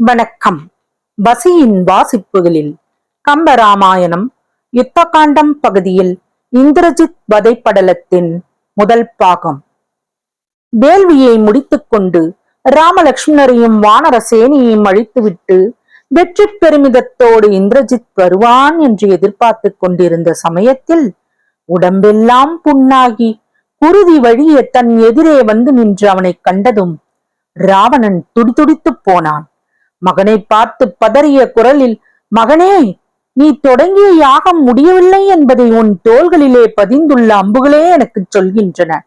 வணக்கம். பசியின் வாசிப்புகளில் கம்பராமாயணம் யுத்தகாண்டம் பகுதியில் இந்திரஜித் வதைப்படலத்தின் முதல் பாகம். வேள்வியை முடித்துக் கொண்டு ராமலட்சுமணரையும் வானர சேனையையும் அழித்துவிட்டு வெற்றி பெருமிதத்தோடு இந்திரஜித் வருவான் என்று எதிர்பார்த்து கொண்டிருந்த சமயத்தில் உடம்பெல்லாம் புண்ணாகி குருதி வழிய தன் எதிரே வந்து நின்று அவனை கண்டதும் ராவணன் துடிதுடித்துப் போனான். மகனை பார்த்து பதறிய குரலில், மகனே, நீ தொடங்கிய யாகம் முடியவில்லை என்பதை உன் தோள்களிலே பதிந்துள்ள அம்புகளே எனக்கு சொல்கின்றன.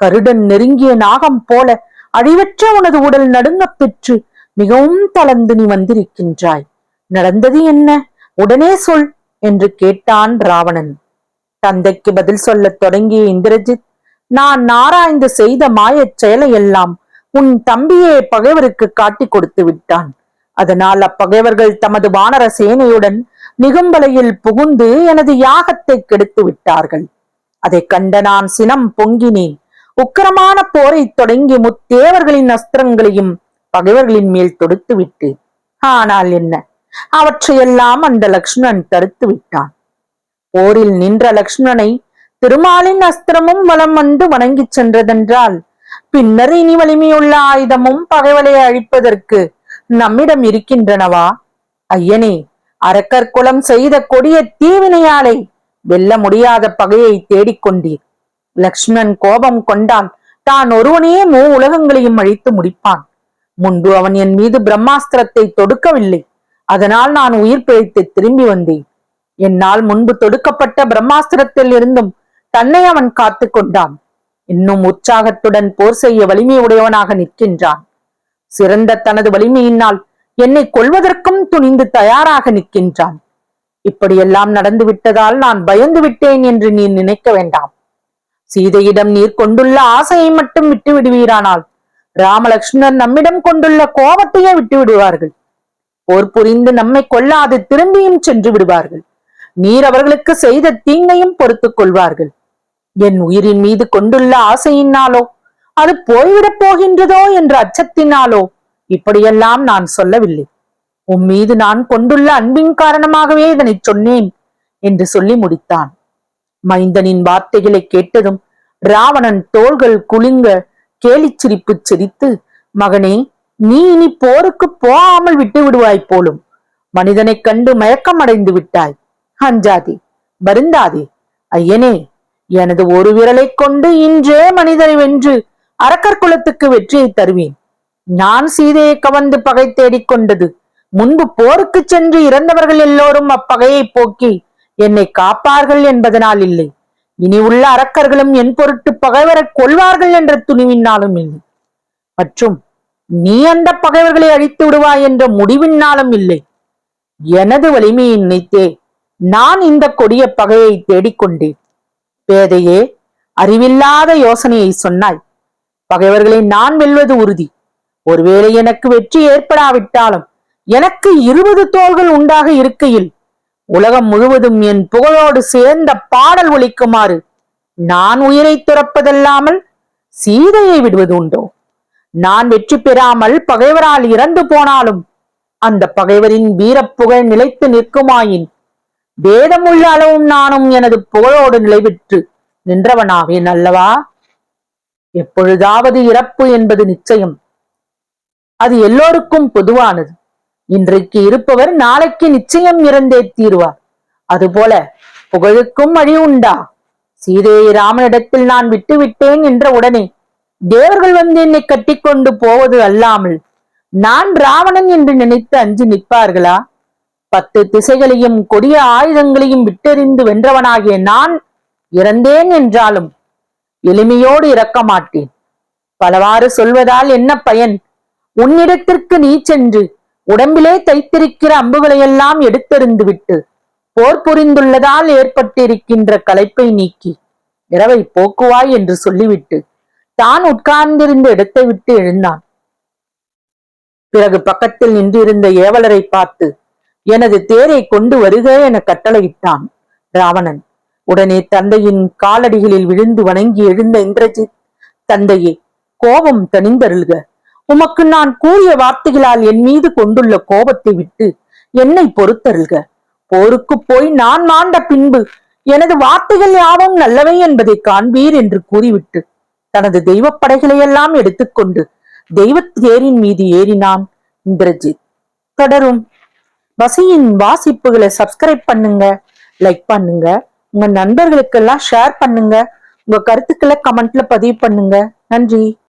கருடன் நெருங்கிய நாகம் போல அழிவற்ற உனது உடல் நடுங்கப் பெற்று மிகவும் தளர்ந்து நீ வந்திருக்கின்றாய். நடந்தது என்ன? உடனே சொல் என்று கேட்டான் ராவணன். தந்தைக்கு பதில் சொல்லத் தொடங்கிய இந்திரஜித், நான் ஆராய்ந்து செய்த மாயச் செயலையெல்லாம் உன் தம்பியே பகைவருக்கு காட்டிக் கொடுத்து விட்டான். அதனால் அப்பகைவர்கள் தமது வானர சேனையுடன் நிகும்பலையில் புகுந்து எனது யாகத்தை கெடுத்து விட்டார்கள். அதை கண்ட நான் சினம் பொங்கினேன். உக்கிரமான போரை தொடங்கி முத்தேவர்களின் அஸ்திரங்களையும் பகைவர்களின் மேல் தொடுத்து விட்டேன். ஆனால் என்ன, அவற்றையெல்லாம் அந்த லக்ஷ்மணன் தடுத்து விட்டான். போரில் நின்ற லக்ஷ்மணனை திருமாலின் அஸ்திரமும் வலம் வந்து வணங்கிச் சென்றதென்றால் பின்னர் இனி வலிமையுள்ள ஆயுதமும் பகைவலை அழிப்பதற்கு நம்மிடம் இருக்கின்றனவா? ஐயனே, அரக்கர் குலம் செய்த கொடிய தீவினையாலே வெல்ல முடியாத பகையை தேடிக்கொண்டீர். லக்ஷ்மணன் கோபம் கொண்டால் தான் ஒருவனே உலகங்களையும் அழித்து முடிப்பான். முன்பு அவன் என் மீது பிரம்மாஸ்திரத்தை தொடுக்கவில்லை. அதனால் நான் உயிர் பிழைத்து திரும்பி வந்தேன். என்னால் முன்பு தொடுக்கப்பட்ட பிரம்மாஸ்திரத்தில் இருந்தும் தன்னை அவன் காத்து கொண்டான். இன்னும் உற்சாகத்துடன் போர் செய்ய வலிமை உடையவனாக நிற்கின்றான். சிறந்த தனது வலிமையினால் என்னை கொல்வதற்கும் துணிந்து தயாராக நிற்கின்றான். இப்படியெல்லாம் நடந்து விட்டதால் நான் பயந்து விட்டேன் என்று நீர் நினைக்க வேண்டாம். சீதையிடம் நீர் கொண்டுள்ள ஆசையை மட்டும் விட்டு விடுவீரானால் ராமலட்சுமணர் நம்மிடம் கொண்டுள்ள கோபத்தையே விட்டு விடுவார்கள். போர் புரிந்து நம்மை கொல்லாது திரும்பியும் சென்று விடுவார்கள். நீர் அவர்களுக்கு செய்த தீங்கையும் பொறுத்துக் கொள்வார்கள். என் உயிரின் மீது கொண்டுள்ள ஆசையினாலோ அது போய்விடப் போகின்றதோ என்ற அச்சத்தினாலோ இப்படியெல்லாம் நான் சொல்லவில்லை. உம்மீது நான் கொண்டுள்ள அன்பின் காரணமாகவே இதனை சொன்னேன் என்று சொல்லி முடித்தான். மைந்தனின் வார்த்தைகளை கேட்டதும் ராவணன் தோள்கள் குலுங்க கேலி சிரிப்பு சிரித்து, மகனே, நீ இனி போருக்கு போகாமல் விட்டு விடுவாய் போலும். மனிதனைக் கண்டு மயக்கம் அடைந்து விட்டாய். அஞ்சாதே, வருந்தாதே. ஐயனே, எனது ஒரு விரலை கொண்டு இன்றே மனிதரை வென்று அரக்கர் குலத்துக்கு வெற்றியை தருவேன். நான் சீதையை கவர்ந்து பகை தேடிக்கொண்டது முன்பு போருக்கு சென்று இறந்தவர்கள் எல்லோரும் அப்பகையை போக்கி என்னை காப்பார்கள் என்பதனால் இல்லை. இனி உள்ள அரக்கர்களும் என் பொருட்டு பகைவரை கொள்வார்கள் என்ற துணிவினாலும் இல்லை. மற்றும் நீ அந்த பகைவர்களை அழித்து விடுவாய் என்ற முடிவினாலும் இல்லை. எனது வலிமையை நினைத்தே நான் இந்த கொடிய பகையை தேடிக்கொண்டேன். பேதையே, அறிவில்லாத யோசனையை சொன்னாய். பகைவர்களை நான் வெல்வது உறுதி. ஒருவேளை எனக்கு வெற்றி ஏற்படாவிட்டாலும் எனக்கு 20 தோள்கள் உண்டாக இருக்கையில் உலகம் முழுவதும் என் புகழோடு சேர்ந்த பாடல் ஒலிக்குமாறு நான் உயிரை துறப்பதல்லாமல் சீதையை விடுவது உண்டோ? நான் வெற்றி பெறாமல் பகைவரால் இறந்து போனாலும் அந்த பகைவரின் வீரப்புகழ் நிலைத்து நிற்குமாயின் வேதமுள்ள அளவும் நானும் எனது புகழோடு நிலைபெற்று நின்றவனாவேன் அல்லவா? எப்பொழுதாவது இறப்பு என்பது நிச்சயம். அது எல்லோருக்கும் பொதுவானது. இன்றைக்கு இருப்பவர் நாளைக்கு நிச்சயம் இறந்தே தீருவார். அதுபோல புகழுக்கும் அழிவு உண்டா? சீதையை ராமனிடத்தில் நான் விட்டுவிட்டேன் என்ற உடனே தேவர்கள் வந்து என்னை கட்டிக்கொண்டு போவது அல்லாமல் நான் ராவணன் என்று நினைத்து அஞ்சு நிற்பார்களா? 10 திசைகளையும் கொடிய ஆயுதங்களையும் விட்டெறிந்து வென்றவனாகிய நான் இறந்தேன் என்றாலும் எளிமையோடு இறக்க மாட்டேன். பலவாறு சொல்வதால் என்ன பயன்? உன்னிடத்திற்கு நீ சென்று உடம்பிலே தைத்திருக்கிற அம்புகளையெல்லாம் எடுத்தெறிந்து விட்டு போர் புரிந்துள்ளதால் ஏற்பட்டிருக்கின்ற களைப்பை நீக்கி இரவை போக்குவாய் என்று சொல்லிவிட்டு தான் உட்கார்ந்திருந்த இடத்தை விட்டு எழுந்தான். பிறகு பக்கத்தில் நின்றிருந்த ஏவலரை பார்த்து, எனது தேரை கொண்டு வருக என கட்டளையிட்டான் ராவணன். உடனே தந்தையின் காலடிகளில் விழுந்து வணங்கி எழுந்த இந்திரஜித், தந்தையே, கோபம் தணிந்தருள்க. உமக்கு நான் கூறிய வார்த்தைகளால் என் மீது கொண்டுள்ள கோபத்தை விட்டு என்னை பொறுத்தருள்க. போருக்கு போய் நான் மாண்ட பின்பு எனது வார்த்தைகள் யாவும் நல்லவை என்பதை காண்பீர் என்று கூறிவிட்டு தனது தெய்வப் படைகளையெல்லாம் எடுத்துக்கொண்டு தெய்வ தேரின் மீது ஏறினான் இந்திரஜித். தொடரும். வசியின் வாசிப்புகளை சப்ஸ்கிரைப் பண்ணுங்க, லைக் பண்ணுங்க, உங்க நண்பர்களுக்கெல்லாம் ஷேர் பண்ணுங்க, உங்க கருத்துக்களை கமெண்ட்ல பதிவு பண்ணுங்க. நன்றி.